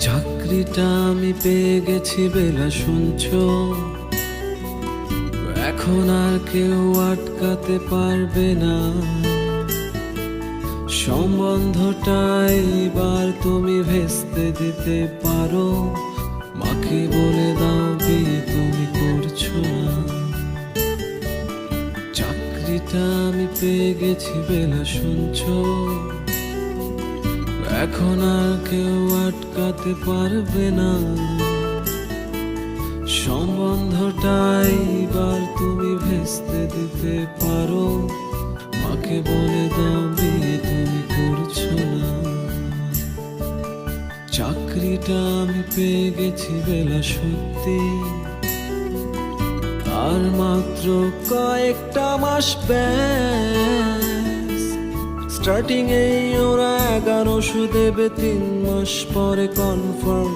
চাকরিটা আমি পেয়ে গেছি বেলা, শুনছো? এখন আর কেউ আটকাতে পারবে না। সম্বন্ধটা এবার তুমি ভেস্তে দিতে পারো। মাকে বলে দাও বিয়ে তুমি করছো না। চাকরিটা আমি পেয়ে গেছি বেলা, শুনছো? এখন আর কেউ আটকাতে পারবে না। সম্বন্ধটা এবার তুমি ভেস্তে দিতে পারো। মাকে বলে দাও বিয়ে তুমি করছো না। চাকরিটা আমি পেয়ে গেছি বেলা, সত্যি। আর মাত্র কয়েকটা মাস ব্যাস। স্টার্টিং এই ওরা 1100 দেবে, 3 মাস পরে কনফার্ম।